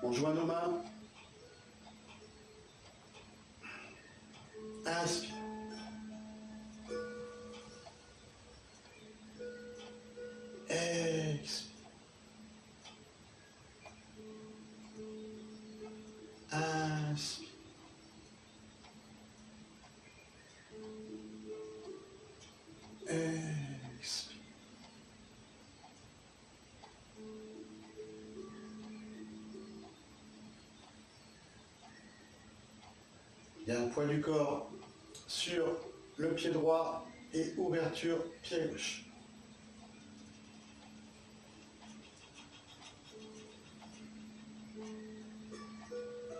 On joint nos mains. Inspire. Expire. Inspire. Expire. Bien, poids du corps sur le pied droit et ouverture pied gauche.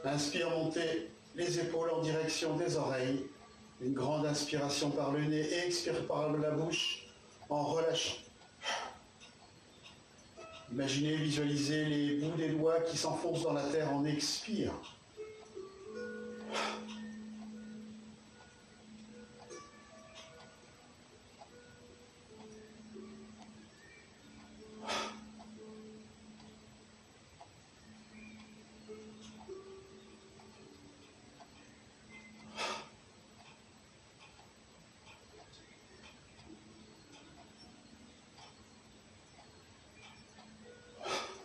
Inspire, montez les épaules en direction des oreilles. Une grande inspiration par le nez et expire par la bouche en relâchant. Imaginez, visualisez les bouts des doigts qui s'enfoncent dans la terre en expire.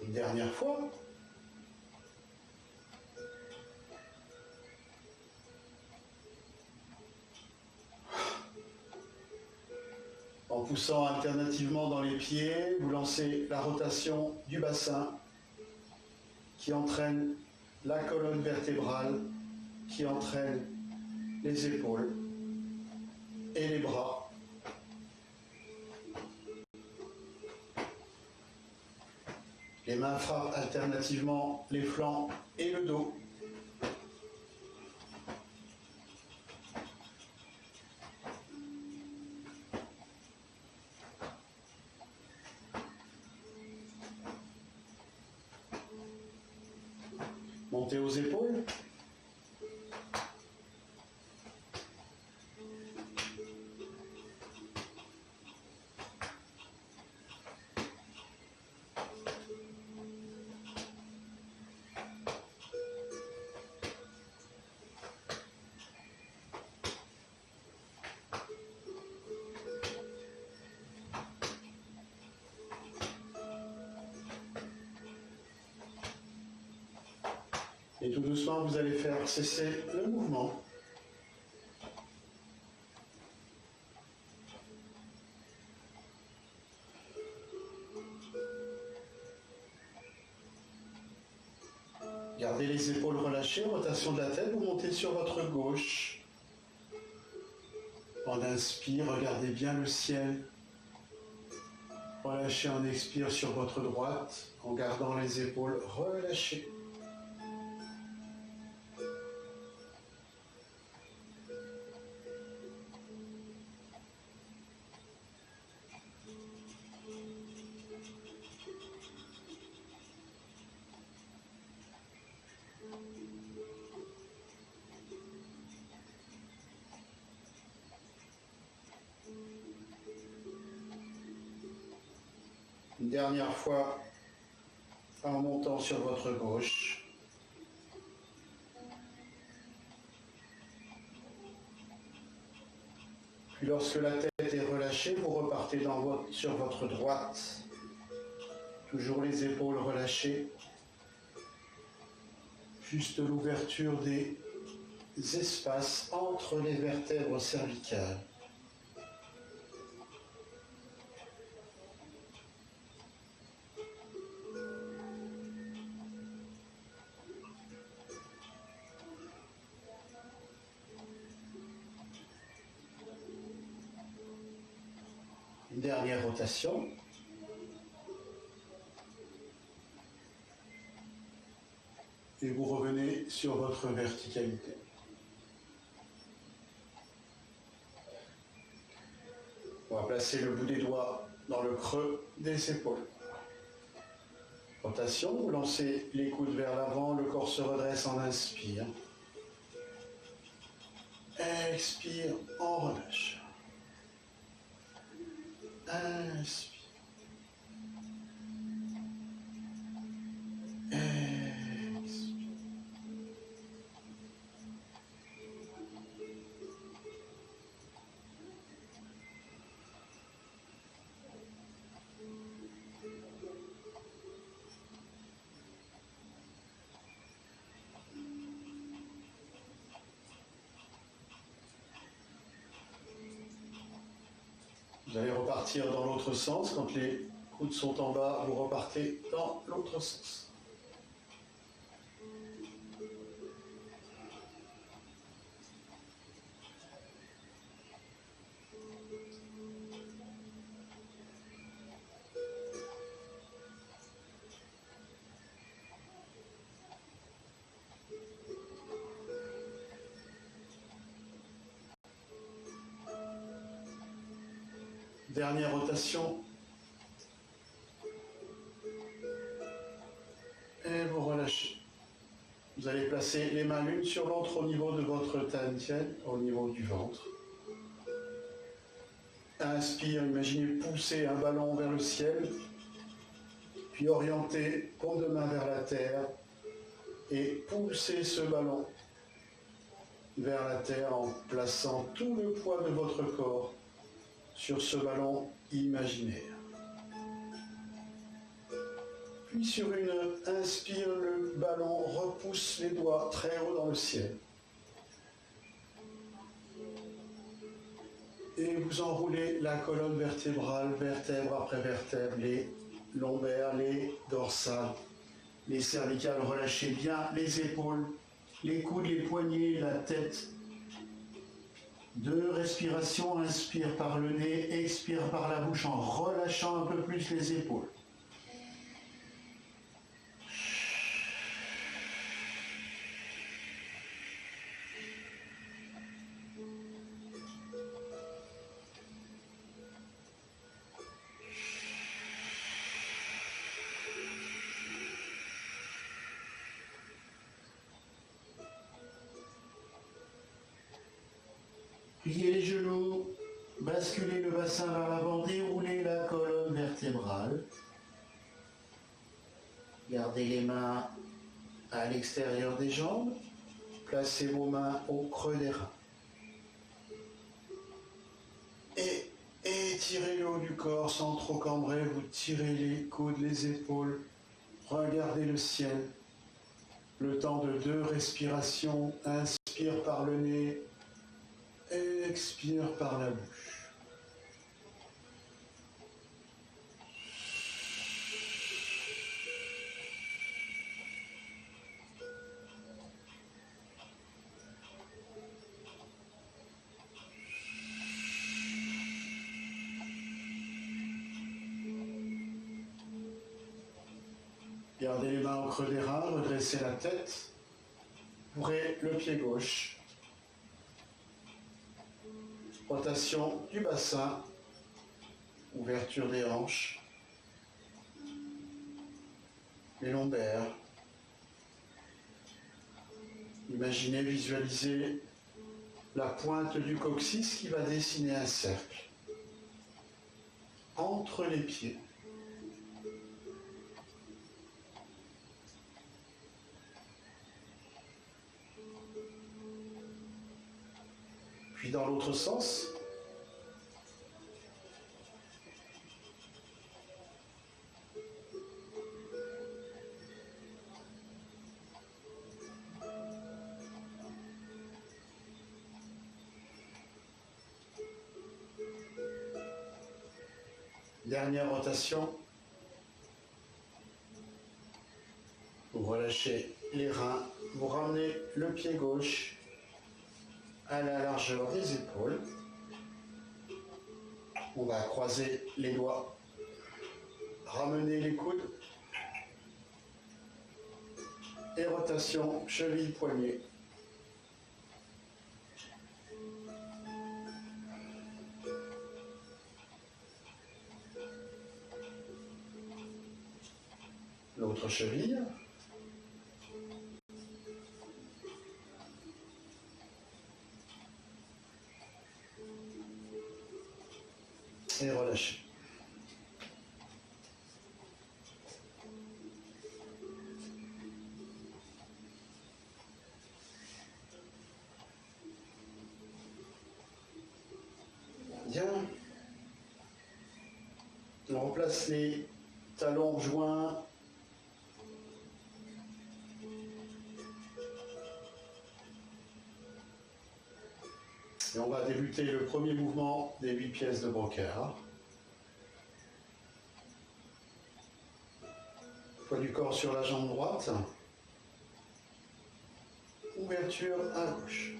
Une dernière fois. En poussant alternativement dans les pieds, vous lancez la rotation du bassin qui entraîne la colonne vertébrale, qui entraîne les épaules et les bras. Les mains frappent alternativement les flancs et le dos. Montez aux épaules. Et tout doucement, vous allez faire cesser le mouvement. Gardez les épaules relâchées, rotation de la tête, vous montez sur votre gauche. On inspire, regardez bien le ciel. Relâchez, on expire sur votre droite, en gardant les épaules relâchées. Une dernière fois, en montant sur votre gauche. Puis lorsque la tête est relâchée, vous repartez sur votre droite. Toujours les épaules relâchées. Juste l'ouverture des espaces entre les vertèbres cervicales. Une dernière rotation. Et vous revenez sur votre verticalité. On va placer le bout des doigts dans le creux des épaules. Rotation, vous lancez les coudes vers l'avant, le corps se redresse en inspire. Expire, on relâche. Inspire. Expire. repartir dans l'autre sens. Quand les coudes sont en bas, vous repartez dans l'autre sens. Dernière rotation. Et vous relâchez. Vous allez placer les mains l'une sur l'autre au niveau de votre tienne, au niveau du ventre. Inspire, imaginez pousser un ballon vers le ciel, puis orienter paume de main vers la terre et pousser ce ballon vers la terre en plaçant tout le poids de votre corps sur ce ballon imaginaire. Puis sur une inspire, le ballon repousse les doigts très haut dans le ciel. Et vous enroulez la colonne vertébrale, vertèbre après vertèbre, les lombaires, les dorsales, les cervicales. Relâchez bien les épaules, les coudes, les poignets, la tête. 2 respirations, inspire par le nez, expire par la bouche en relâchant un peu plus les épaules. Pliez les genoux, basculez le bassin vers l'avant, déroulez la colonne vertébrale. Gardez les mains à l'extérieur des jambes. Placez vos mains au creux des reins. Et étirez le haut du corps sans trop cambrer. Vous tirez les coudes, les épaules. Regardez le ciel. Le temps de 2 respirations. Inspire par le nez. Expire par la bouche. Gardez les mains au creux des reins, redressez la tête. Ouvrez le pied gauche. Rotation du bassin, ouverture des hanches, les lombaires. Imaginez, visualisez la pointe du coccyx qui va dessiner un cercle entre les pieds. Puis dans l'autre sens, dernière rotation, vous relâchez les reins, vous ramenez le pied gauche à la largeur des épaules. On va croiser les doigts, ramener les coudes et rotation cheville-poignet. L'autre cheville. Et relâchez. Bien. On remplace les talons joints. Et on va débuter le premier mouvement des 8 pièces de Brocard. Poids du corps sur la jambe droite. Ouverture à gauche.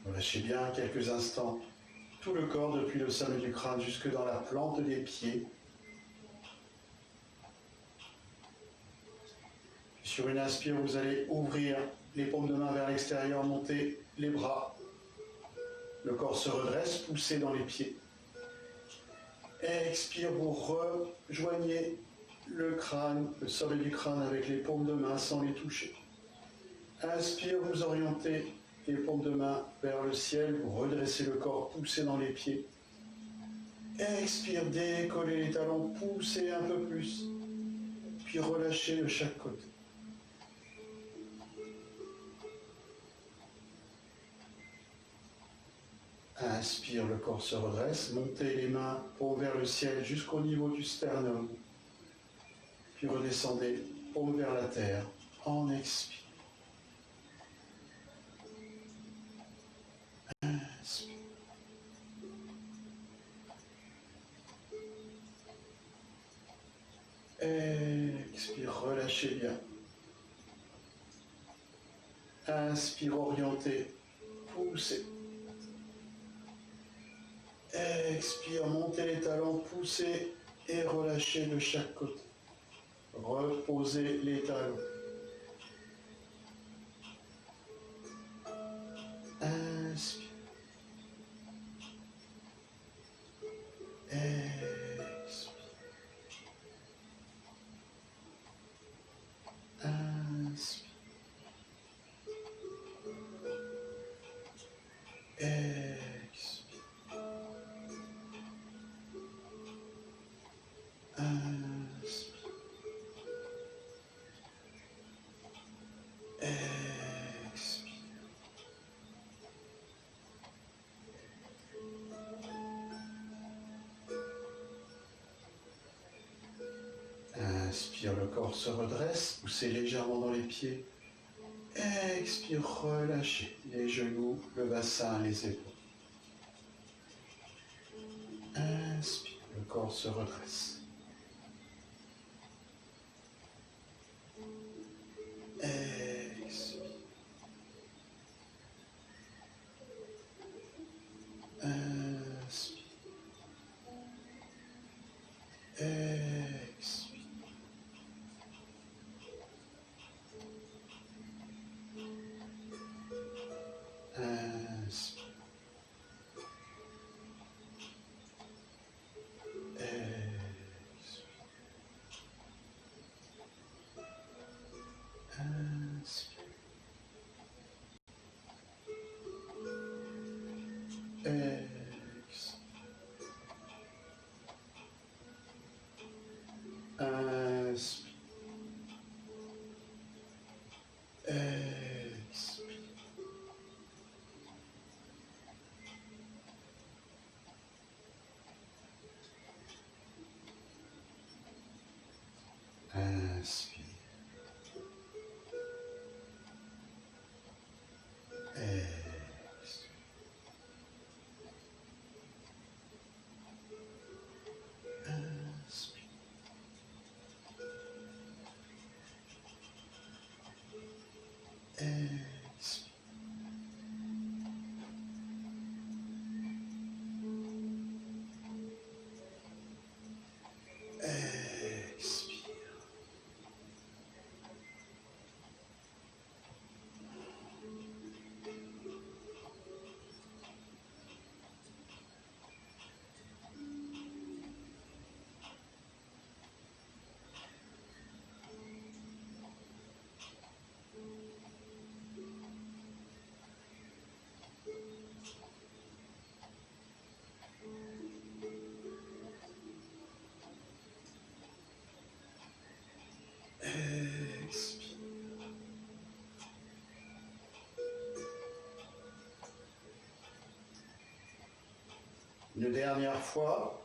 Relâchez bien quelques instants tout le corps depuis le sommet du crâne jusque dans la plante des pieds. Sur une inspire, vous allez ouvrir les paumes de main vers l'extérieur, monter les bras. Le corps se redresse, poussez dans les pieds. Expire, vous rejoignez le crâne, le sommet du crâne avec les paumes de main sans les toucher. Inspire, vous orientez les paumes de main vers le ciel, vous redressez le corps, poussez dans les pieds. Expire, décollez les talons, poussez un peu plus, puis relâchez de chaque côté. Inspire, le corps se redresse, montez les mains paumes vers le ciel jusqu'au niveau du sternum, puis redescendez, paumes vers la terre, en expire. Inspire. Expire, relâchez bien. Inspire, orientez, poussez. Expire, montez les talons, poussez et relâchez de chaque côté. Reposez les talons. Inspire. Expire. Inspire. Inspire, le corps se redresse, poussez légèrement dans les pieds. Expire, relâchez les genoux, le bassin, les épaules. Inspire, le corps se redresse. Expire. Inspire. Expire. Inspire. Inspire. Une dernière fois.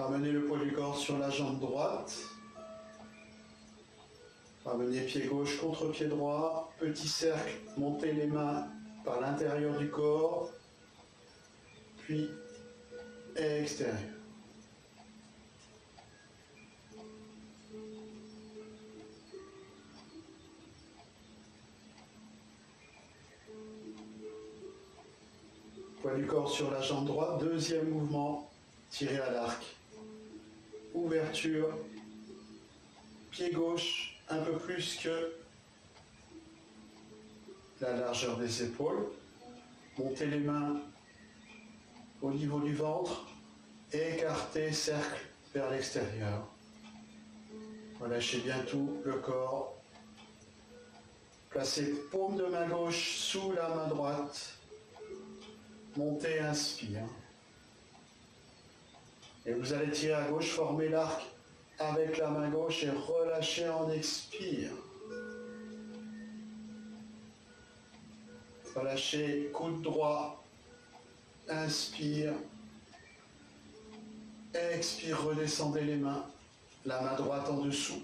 Ramenez le poids du corps sur la jambe droite. Ramenez pied gauche contre pied droit. Petit cercle, montez les mains par l'intérieur du corps. Puis extérieur. Poids du corps sur la jambe droite. Deuxième mouvement, tirez à l'arc. Ouverture. Pied gauche un peu plus que la largeur des épaules. Montez les mains au niveau du ventre. Écartez, cercle vers l'extérieur. Relâchez bien tout le corps. Placez paume de main gauche sous la main droite. Montez, inspire. Et vous allez tirer à gauche, former l'arc avec la main gauche et relâchez en expire. Relâchez, coude droit. Inspire. Expire, redescendez les mains. La main droite en dessous.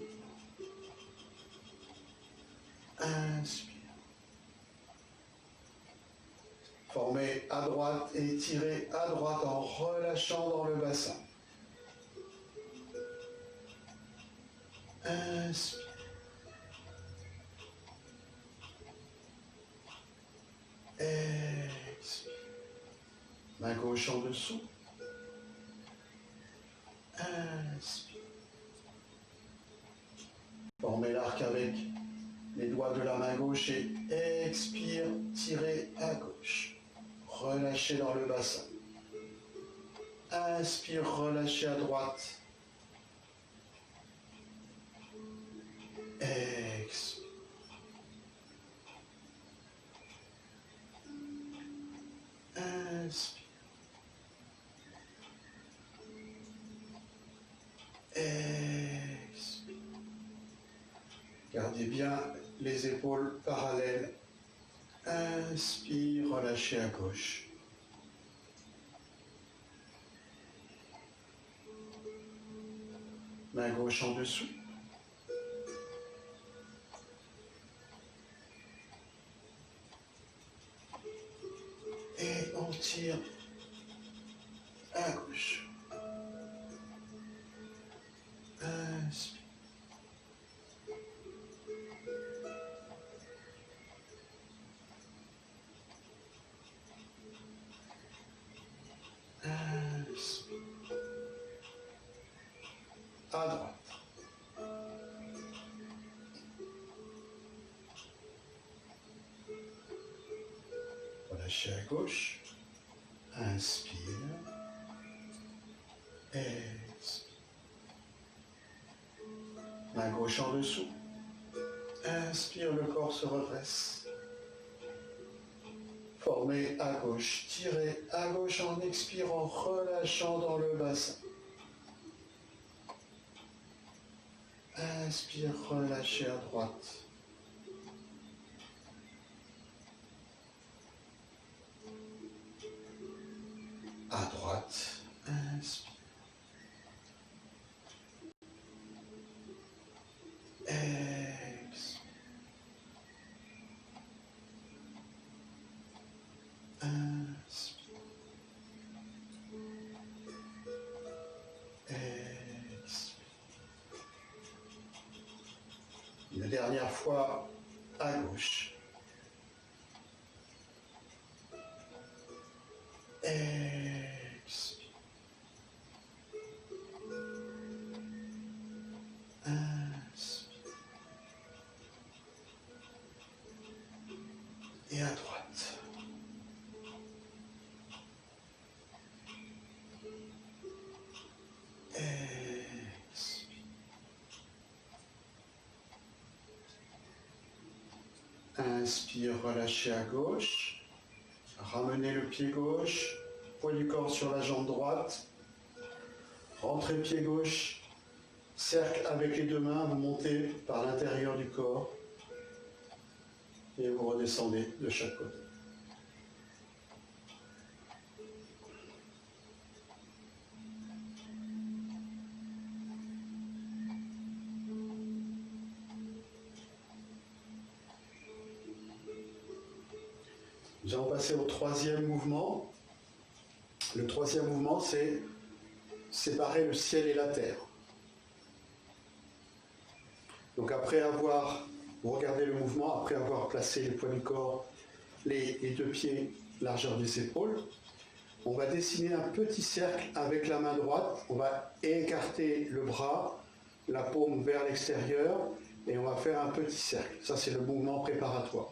Inspire. Formez à droite et tirez à droite en relâchant dans le bassin. Inspire. Expire. Main gauche en dessous. Inspire. Formez l'arc avec les doigts de la main gauche et expire, tirez à gauche. Relâchez dans le bassin. Inspire, relâchez à droite. Expire. Inspire. Expire. Gardez bien les épaules parallèles. Inspire, relâchez à gauche. Main gauche en dessous. Et on tire à gauche. Inspire. Inspire. À droite. Relâchez à gauche. Inspire. Expire. Main gauche en dessous. Inspire, le corps se redresse. Formez à gauche, tirez à gauche en expirant, relâchant dans le bassin. Inspire, relâchez à droite. À droite, inspire. Expire. Inspire. Expire. Une dernière fois à gauche. Expire. Inspire. Et à droite. Expire. Inspire, relâchez à gauche. Ramenez le pied gauche, poids du corps sur la jambe droite. Rentrez pied gauche, cercle avec les deux mains, vous montez par l'intérieur du corps et vous redescendez de chaque côté. Nous allons passer au troisième mouvement. Le troisième mouvement, c'est séparer le ciel et la terre. Donc après avoir, vous regardez le mouvement, après avoir placé les poids du corps, les deux pieds, largeur des épaules, on va dessiner un petit cercle avec la main droite, on va écarter le bras, la paume vers l'extérieur, et on va faire un petit cercle. Ça, c'est le mouvement préparatoire.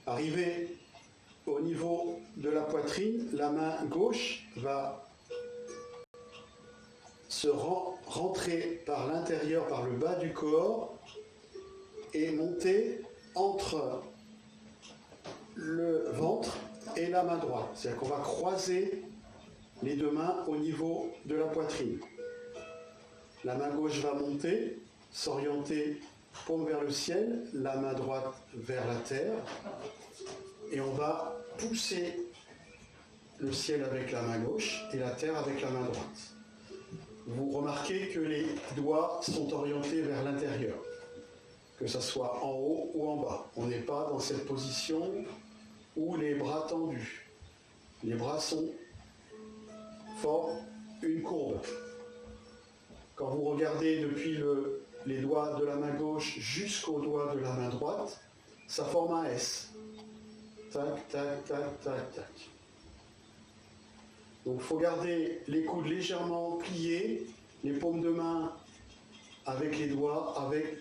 Arrivé au niveau de la poitrine, la main gauche va se rentrer par l'intérieur, par le bas du corps, et monter entre le ventre et la main droite. C'est-à-dire qu'on va croiser les deux mains au niveau de la poitrine. La main gauche va monter, s'orienter paume vers le ciel, la main droite vers la terre, et on va pousser le ciel avec la main gauche et la terre avec la main droite. Vous remarquez que les doigts sont orientés vers l'intérieur, que ce soit en haut ou en bas. On n'est pas dans cette position où les bras tendus. Les bras forment une courbe. Quand vous regardez depuis les doigts de la main gauche jusqu'aux doigts de la main droite, ça forme un S. Tac, tac, tac, tac, tac. Donc il faut garder les coudes légèrement pliés, les paumes de main avec les doigts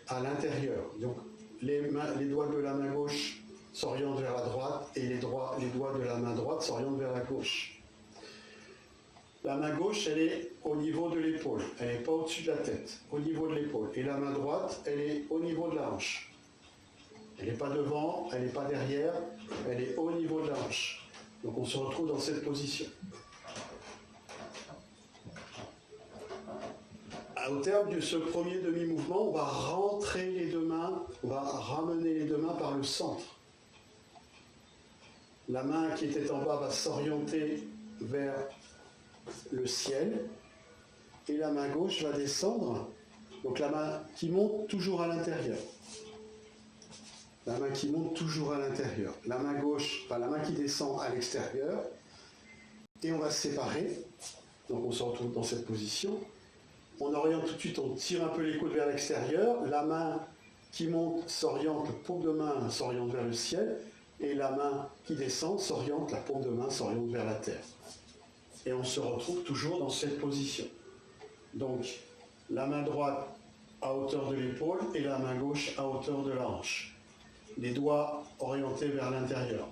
à l'intérieur. Donc les doigts de la main gauche s'orientent vers la droite et les doigts de la main droite s'orientent vers la gauche. La main gauche, elle est au niveau de l'épaule, elle n'est pas au-dessus de la tête, au niveau de l'épaule. Et la main droite, elle est au niveau de la hanche. Elle n'est pas devant, elle n'est pas derrière, elle est au niveau de la hanche. Donc on se retrouve dans cette position. Au terme de ce premier demi-mouvement, on va rentrer les deux mains, on va ramener les deux mains par le centre. La main qui était en bas va s'orienter vers le ciel et la main gauche va descendre. Donc la main qui monte toujours à l'intérieur. La main qui monte toujours à l'intérieur. La main gauche, la main qui descend à l'extérieur. Et on va se séparer. Donc on se retrouve dans cette position. On oriente tout de suite, on tire un peu les coudes vers l'extérieur. La main qui monte s'oriente, la paume de main s'oriente vers le ciel. Et la main qui descend s'oriente, la paume de main s'oriente vers la terre. Et on se retrouve toujours dans cette position. Donc, la main droite à hauteur de l'épaule et la main gauche à hauteur de la hanche. Les doigts orientés vers l'intérieur.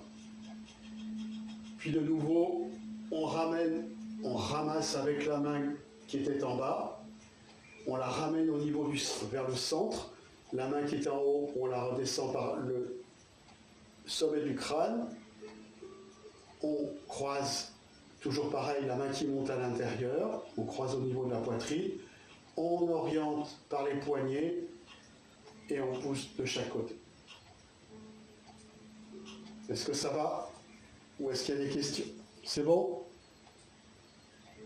Puis de nouveau, on ramasse avec la main qui était en bas, on la ramène au niveau vers le centre. La main qui est en haut, on la redescend par le sommet du crâne. On croise, toujours pareil, la main qui monte à l'intérieur, on croise au niveau de la poitrine, on oriente par les poignets et on pousse de chaque côté. Est-ce que ça va? Ou est-ce qu'il y a des questions? C'est bon?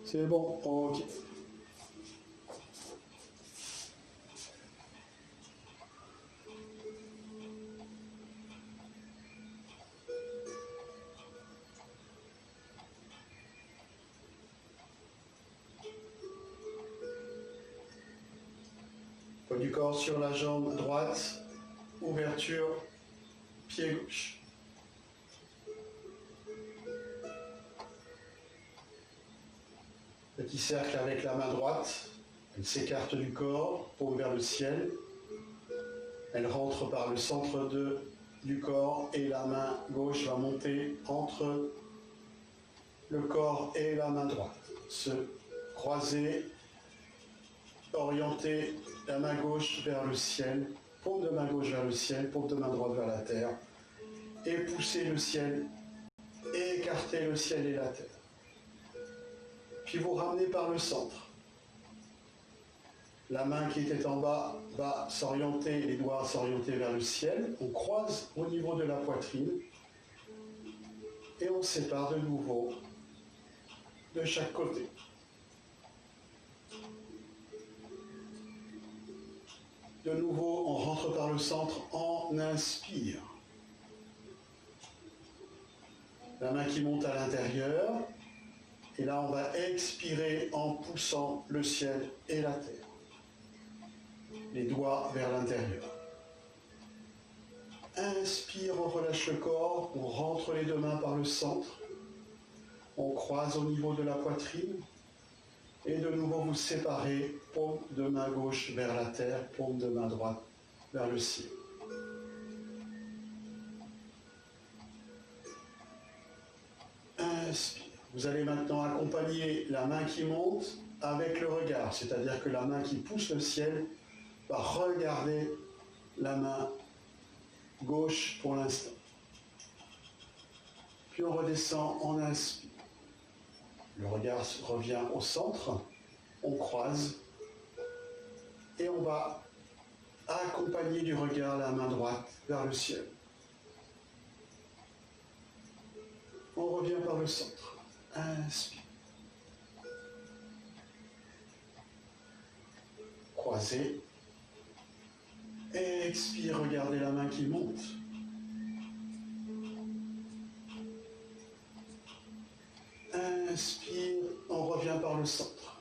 C'est bon? Ok. Poids du corps sur la jambe droite, ouverture, pied gauche. Petit cercle avec la main droite, elle s'écarte du corps, paume vers le ciel. Elle rentre par le centre du corps et la main gauche va monter entre le corps et la main droite. Se croiser, orienter la main gauche vers le ciel, paume de main gauche vers le ciel, paume de main droite vers la terre, et pousser le ciel, et écarter le ciel et la terre. Puis vous ramenez par le centre. La main qui était en bas va s'orienter, les doigts s'orienter vers le ciel. On croise au niveau de la poitrine et on sépare de nouveau de chaque côté. De nouveau, on rentre par le centre, on inspire. La main qui monte à l'intérieur. Et là, on va expirer en poussant le ciel et la terre. Les doigts vers l'intérieur. Inspire, on relâche le corps, on rentre les deux mains par le centre. On croise au niveau de la poitrine. Et de nouveau, vous séparez, paume de main gauche vers la terre, paume de main droite vers le ciel. Inspire. Vous allez maintenant accompagner la main qui monte avec le regard, c'est-à-dire que la main qui pousse le ciel va regarder la main gauche pour l'instant. Puis on redescend, on inspire. Le regard revient au centre, on croise et on va accompagner du regard la main droite vers le ciel. On revient par le centre. Inspire. Croisez. Expire, regardez la main qui monte. Inspire, on revient par le centre.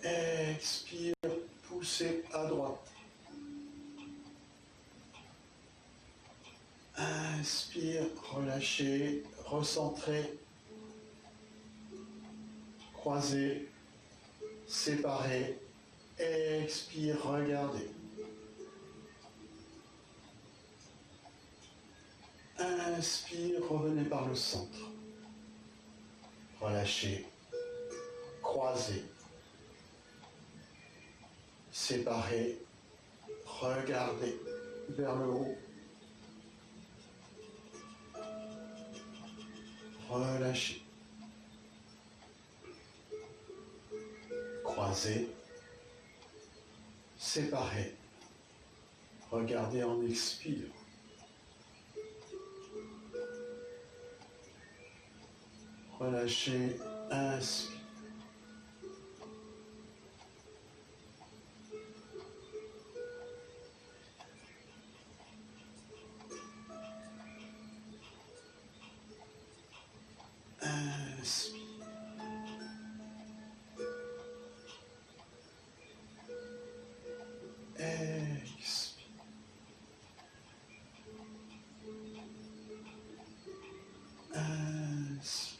Expire, poussez à droite. Inspire, relâchez, recentrez, croisez, séparez, expire, regardez. Inspire, revenez par le centre. Relâchez, croisez, séparez, regardez vers le haut. Relâchez. Croisez. Séparez. Regardez en expire. Relâchez. Inspire. Inspire.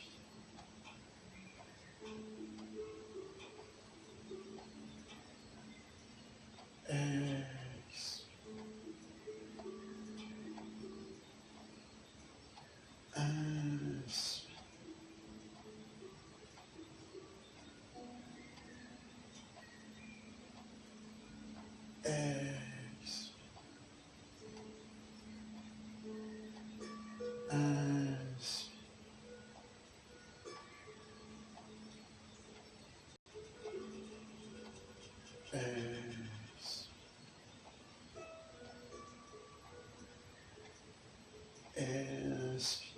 Expire. Inspire.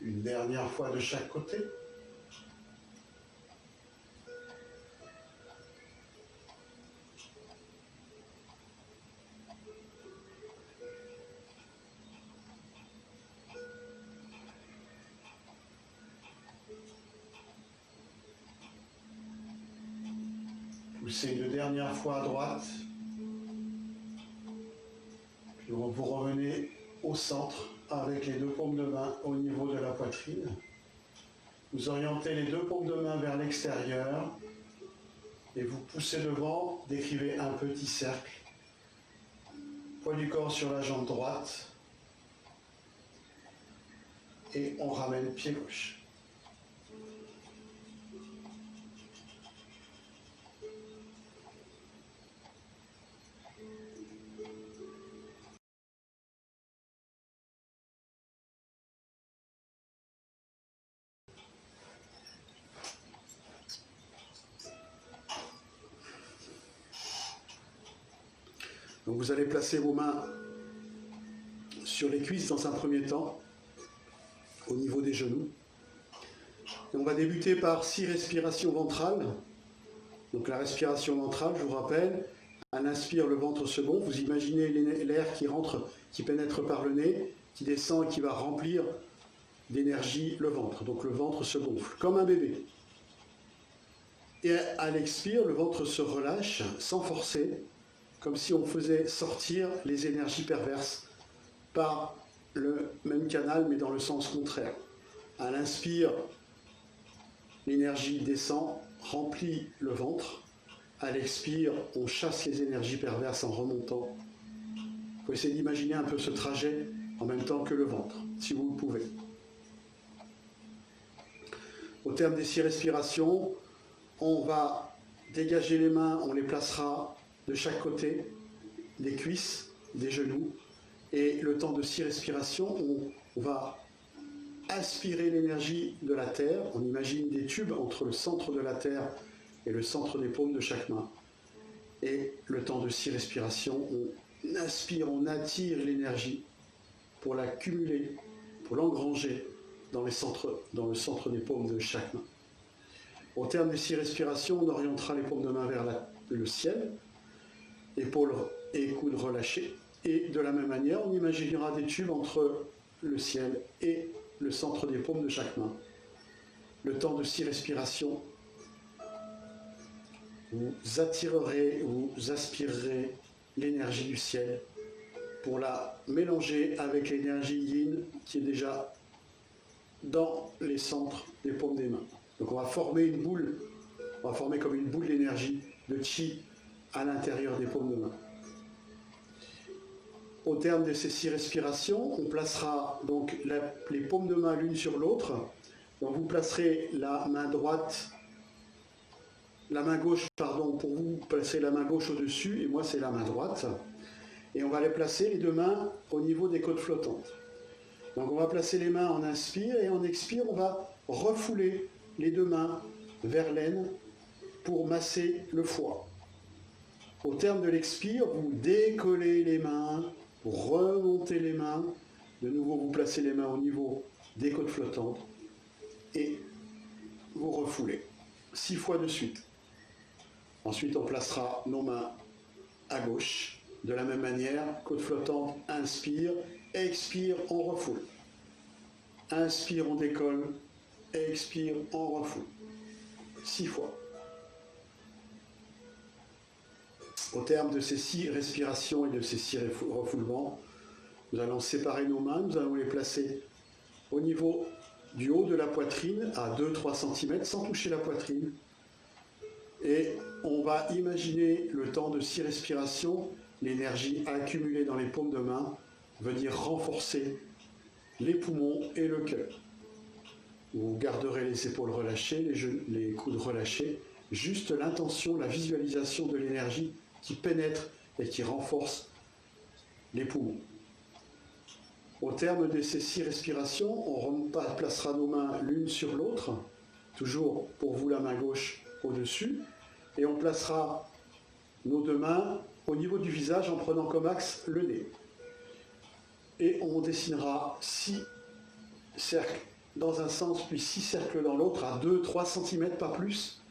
Une dernière fois de chaque côté. Poussez une dernière fois à droite. Puis vous revenez au centre avec les deux paumes de main au niveau de la poitrine. Vous orientez les deux paumes de main vers l'extérieur et vous poussez devant, décrivez un petit cercle. Poids du corps sur la jambe droite et on ramène pied gauche. Donc vous allez placer vos mains sur les cuisses dans un premier temps, au niveau des genoux. Et on va débuter par 6 respirations ventrales. Donc la respiration ventrale, je vous rappelle, à l'inspire, le ventre se gonfle. Vous imaginez l'air qui rentre, qui pénètre par le nez, qui descend et qui va remplir d'énergie le ventre. Donc le ventre se gonfle, comme un bébé. Et à l'expire, le ventre se relâche sans forcer, comme si on faisait sortir les énergies perverses par le même canal, mais dans le sens contraire. À l'inspire, l'énergie descend, remplit le ventre. À l'expire, on chasse les énergies perverses en remontant. Il faut essayer d'imaginer un peu ce trajet en même temps que le ventre, si vous le pouvez. Au terme des 6 respirations, on va dégager les mains, on les placera de chaque côté, des cuisses, des genoux. Et le temps de 6 respirations, on va aspirer l'énergie de la Terre. On imagine des tubes entre le centre de la Terre et le centre des paumes de chaque main. Et le temps de 6 respirations, on aspire, on attire l'énergie pour l'accumuler, pour l'engranger dans le centre des paumes de chaque main. Au terme des 6 respirations, on orientera les paumes de main vers le ciel, épaules et coudes relâchés. Et de la même manière, on imaginera des tubes entre le ciel et le centre des paumes de chaque main. Le temps de 6 respirations, vous attirerez, vous aspirerez l'énergie du ciel pour la mélanger avec l'énergie yin qui est déjà dans les centres des paumes des mains. Donc on va former une boule, on va former comme une boule d'énergie, de chi à l'intérieur des paumes de main. Au terme de ces 6 respirations, on placera donc les paumes de main l'une sur l'autre. Donc vous placerez la main gauche, pour vous placer la main gauche au-dessus, et moi c'est la main droite. Et on va les placer les 2 mains au niveau des côtes flottantes. Donc on va placer les mains en inspire, et en expire, on va refouler les 2 mains vers l'aine pour masser le foie. Au terme de l'expire, vous décollez les mains, vous remontez les mains, de nouveau vous placez les mains au niveau des côtes flottantes et vous refoulez 6 fois de suite. Ensuite, on placera nos mains à gauche. De la même manière, côte flottante, inspire, expire, on refoule. Inspire, on décolle, expire, on refoule. 6 fois. Au terme de ces 6 respirations et de ces 6 refoulements, nous allons séparer nos mains, nous allons les placer au niveau du haut de la poitrine à 2-3 cm sans toucher la poitrine. Et on va imaginer le temps de 6 respirations, l'énergie accumulée dans les paumes de main veut dire renforcer les poumons et le cœur. Vous garderez les épaules relâchées, les coudes relâchés, juste l'intention, la visualisation de l'énergie qui pénètre et qui renforce les poumons. Au terme de ces 6 respirations, on placera nos mains l'une sur l'autre, toujours pour vous la main gauche au-dessus, et on placera nos 2 mains au niveau du visage en prenant comme axe le nez. Et on dessinera 6 cercles dans un sens, puis 6 cercles dans l'autre, à 2-3 cm, pas plus,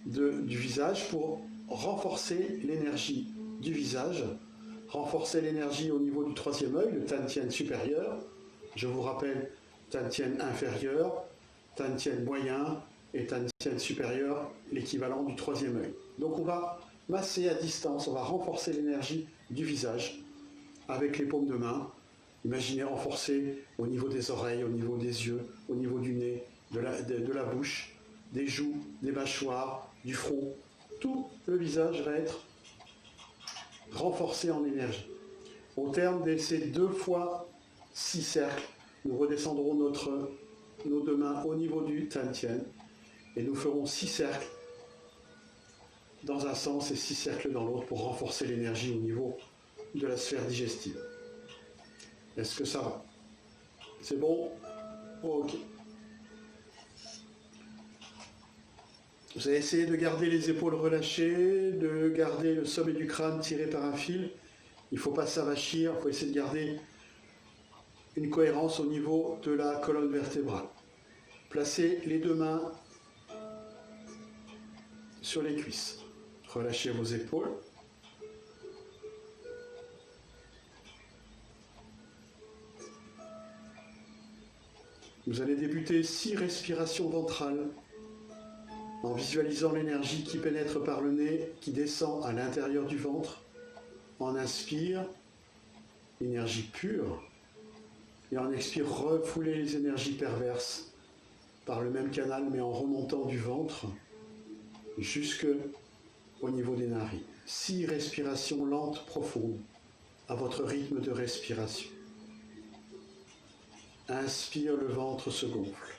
du visage pour renforcer l'énergie du visage, renforcer l'énergie au niveau du 3e œil, le Tantien supérieur. Je vous rappelle, Tantien inférieur, Tantien moyen et Tantien supérieur, l'équivalent du 3e œil. Donc on va masser à distance, on va renforcer l'énergie du visage avec les paumes de main. Imaginez renforcer au niveau des oreilles, au niveau des yeux, au niveau du nez, de la bouche, des joues, des mâchoires, du front. Tout le visage va être renforcé en énergie. Au terme de ces 2 fois 6 cercles, nous redescendrons nos 2 mains au niveau du Tantien et nous ferons 6 cercles dans un sens et 6 cercles dans l'autre pour renforcer l'énergie au niveau de la sphère digestive. Est-ce que ça va? C'est bon? Ok. Vous allez essayer de garder les épaules relâchées, de garder le sommet du crâne tiré par un fil Il ne faut pas s'avachir, il faut essayer de garder une cohérence au niveau de la colonne vertébrale. Placez les deux mains sur les cuisses. Relâchez vos épaules. Vous allez débuter 6 respirations ventrales en visualisant l'énergie qui pénètre par le nez, qui descend à l'intérieur du ventre. On inspire, énergie pure, et on expire, refouler les énergies perverses par le même canal, mais en remontant du ventre jusqu'au niveau des narines. 6 respirations lentes, profondes, à votre rythme de respiration. Inspire, le ventre se gonfle.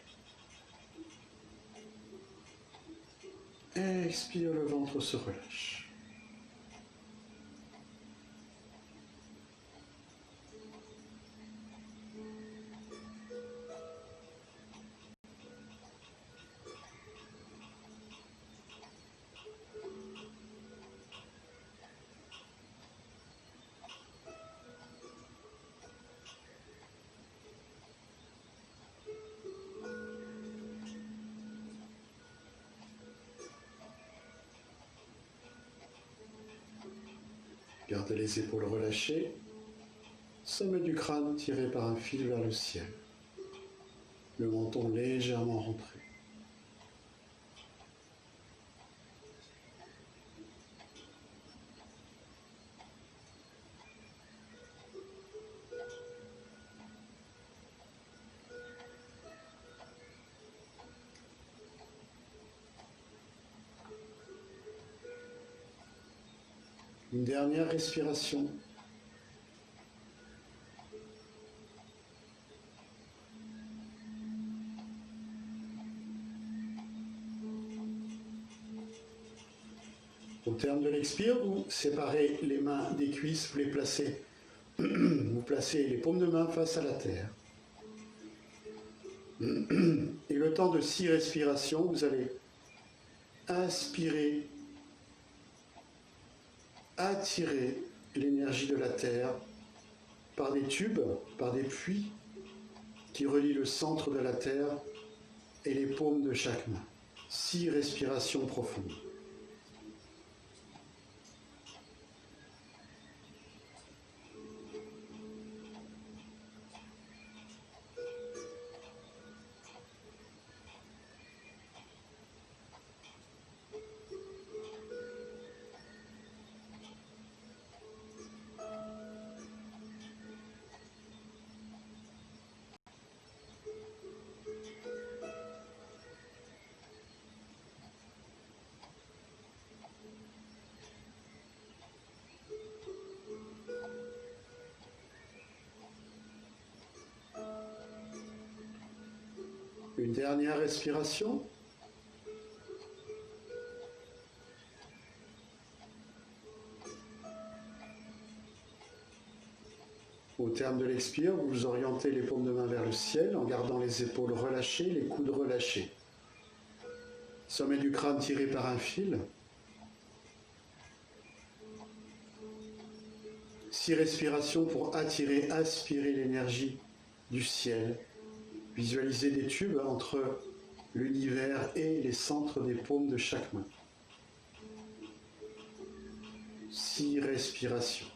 Expire, le ventre se relâche. Gardez les épaules relâchées, sommet du crâne tiré par un fil vers le ciel, le menton légèrement rentré. Une dernière respiration. Au terme de l'expire, vous séparez les mains des cuisses, vous les placez, vous placez les paumes de main face à la terre. Et le temps de 6 respirations, vous allez inspirer, attirer l'énergie de la terre par des tubes, par des puits qui relient le centre de la terre et les paumes de chaque main. 6 respirations profondes. Une dernière respiration. Au terme de l'expire, vous orientez les paumes de main vers le ciel en gardant les épaules relâchées, les coudes relâchés. Sommet du crâne tiré par un fil. 6 respirations pour attirer, aspirer l'énergie du ciel. Visualisez des tubes entre l'univers et les centres des paumes de chaque main. 6 respirations.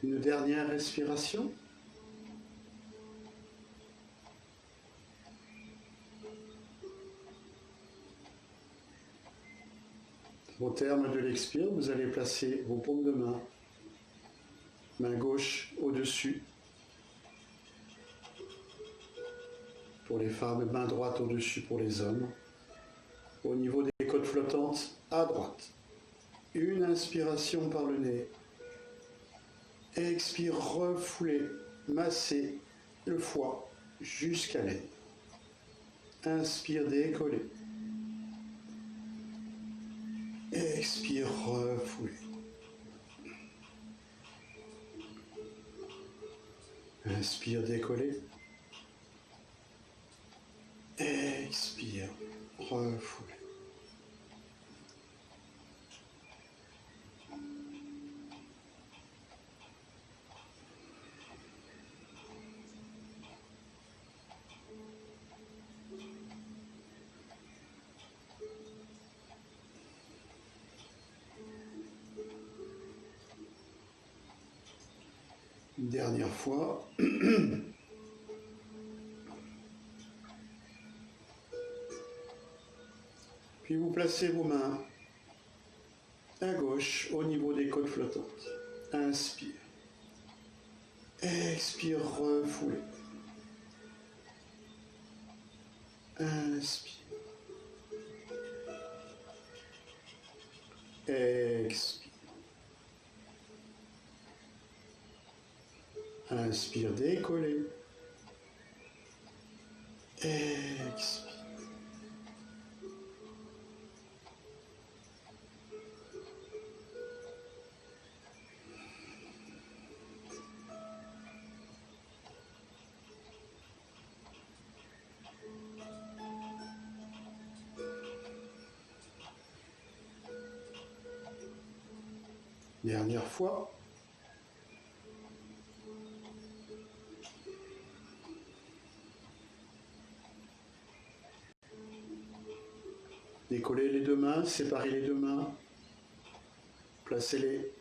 Une dernière respiration. Au terme de l'expire, vous allez placer vos paumes de main, main gauche au-dessus, pour les femmes, main droite au-dessus pour les hommes. Au niveau des côtes flottantes, à droite. Une inspiration par le nez. Expire, refoulez, massez le foie jusqu'à l'aine. Inspire, décollez. Expire, refoulez. Inspire, décollez. Expire, refoulez. Une dernière fois. Puis vous placez vos mains à gauche au niveau des côtes flottantes. Inspire. Expire, refoulez. Inspire. Expire. Inspire, décollez. Expire. Dernière fois. Décollez les deux mains, séparez les deux mains. Placez-les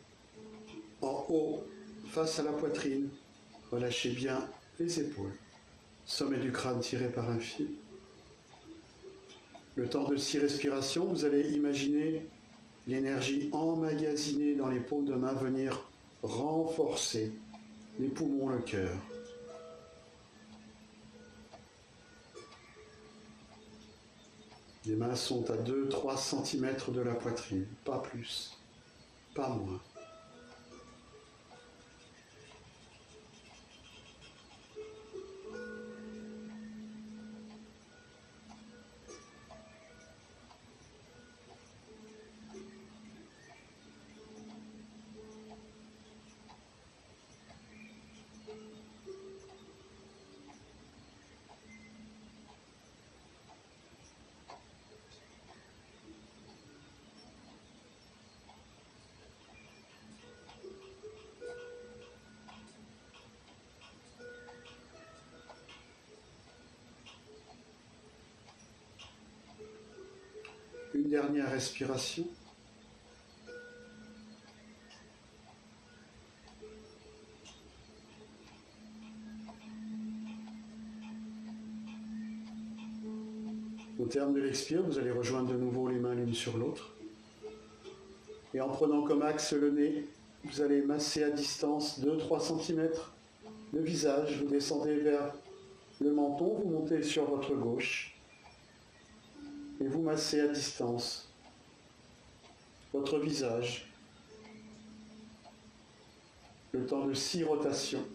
en haut, face à la poitrine. Relâchez bien les épaules. Sommet du crâne tiré par un fil. Le temps de 6 respirations, vous allez imaginer l'énergie emmagasinée dans les paumes de main venir renforcer les poumons, le cœur. Les mains sont à 2-3 cm de la poitrine, pas plus, pas moins. Une dernière respiration. Au terme de l'expire, vous allez rejoindre de nouveau les mains l'une sur l'autre. Et en prenant comme axe le nez, vous allez masser à distance 2-3 cm le visage. Vous descendez vers le menton, vous montez sur votre gauche. Et vous massez à distance votre visage. Le temps de 6 rotations.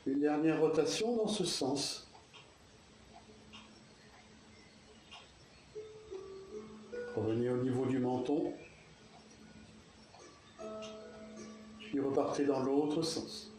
Une dernière rotation dans ce sens. Revenez au niveau du menton. Puis repartez dans l'autre sens.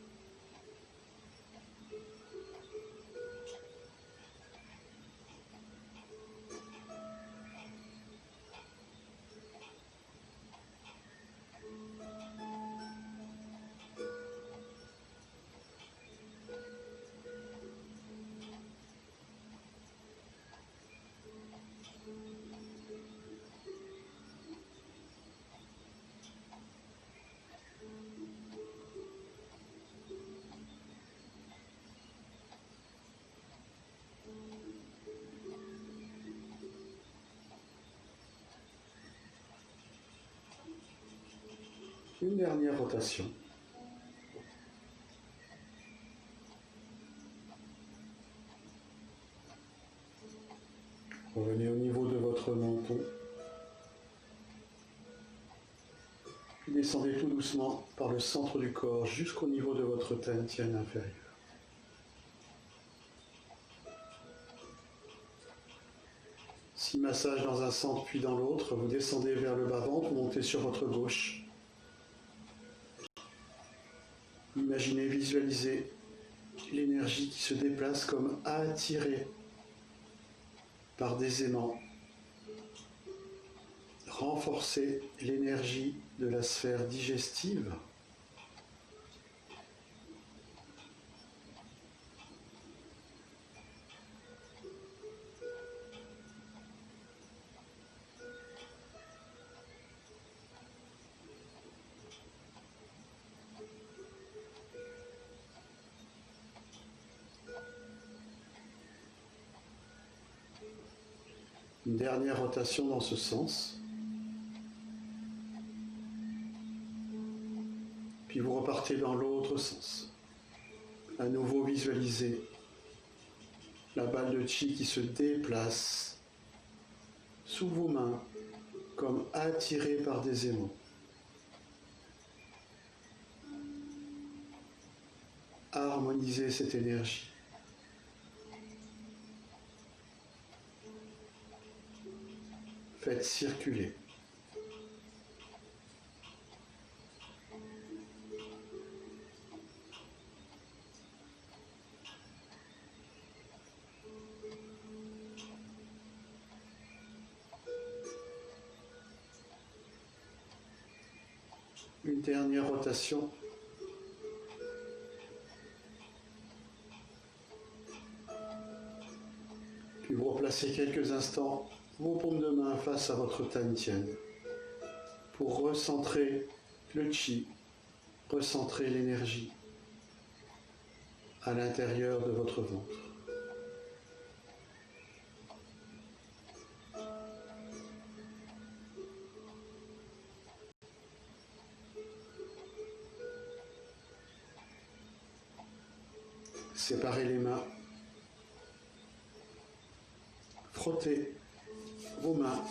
Une dernière rotation. Revenez au niveau de votre menton. Puis descendez tout doucement par le centre du corps jusqu'au niveau de votre tienne inférieure. Si massage dans un sens puis dans l'autre, vous descendez vers le bas-ventre, montez sur votre gauche. Imaginez, visualisez l'énergie qui se déplace comme attirée par des aimants. Renforcez l'énergie de la sphère digestive. Une dernière rotation dans ce sens. Puis vous repartez dans l'autre sens. À nouveau visualisez la balle de chi qui se déplace sous vos mains comme attirée par des aimants. Harmonisez cette énergie. Faites circuler. Une dernière rotation. Puis vous replacez quelques instants vos paumes de main face à votre tienne pour recentrer le chi, recentrer l'énergie à l'intérieur de votre ventre. Séparez les mains, frottez vos mains.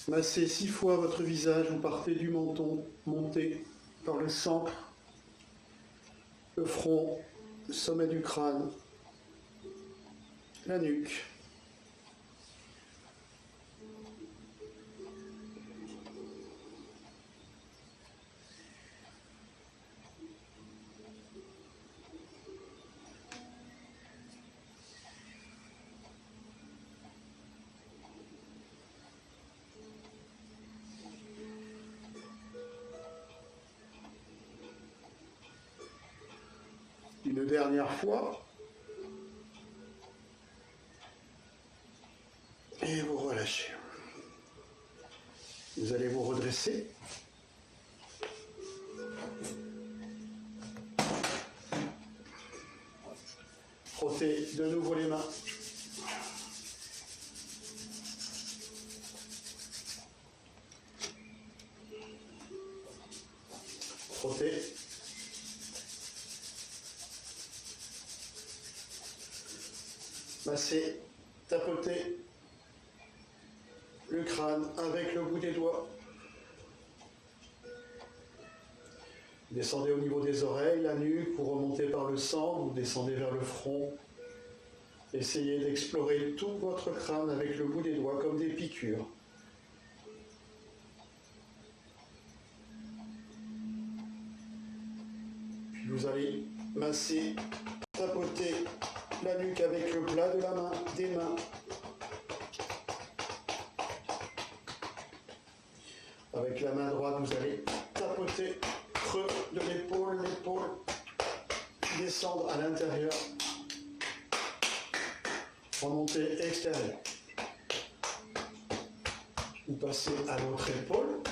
Massez 6 fois votre visage, vous partez du menton, montez par le centre, le front, le sommet du crâne, la nuque. Une dernière fois. Et vous relâchez. Vous allez vous redresser. Frottez de nouveau les mains. Frottez. Massez, tapotez le crâne avec le bout des doigts. Descendez au niveau des oreilles, la nuque, vous remontez par le centre, vous descendez vers le front. Essayez d'explorer tout votre crâne avec le bout des doigts comme des piqûres. Puis vous allez masser, tapoter la nuque avec le plat de la main, des mains. Avec la main droite, vous allez tapoter creux de l'épaule, descendre à l'intérieur, remonter extérieur. Vous passez à l'autre épaule,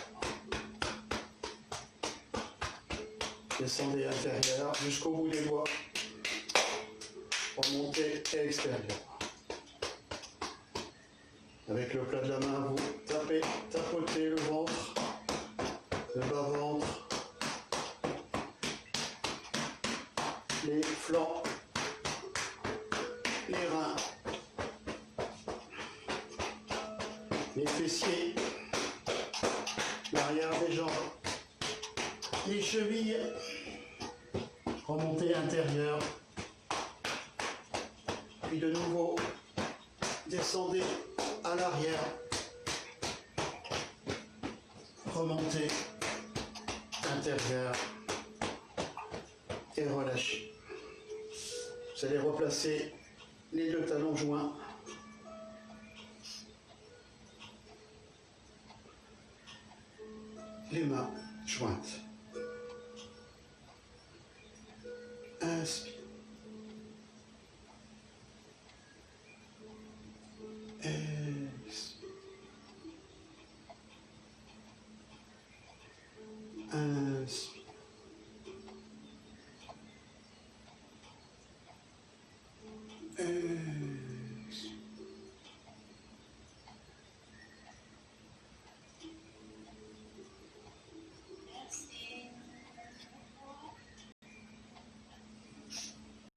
descendez intérieur jusqu'au bout des doigts. Remontez extérieur. Avec le plat de la main, vous tapez, tapotez le ventre, le bas-ventre, les flancs, les reins, les fessiers, l'arrière des jambes, les chevilles, remontez intérieur, puis de nouveau descendez à l'arrière, remontez intérieur et relâchez. Vous allez replacer les deux talons joints. Les mains jointes. Inspire.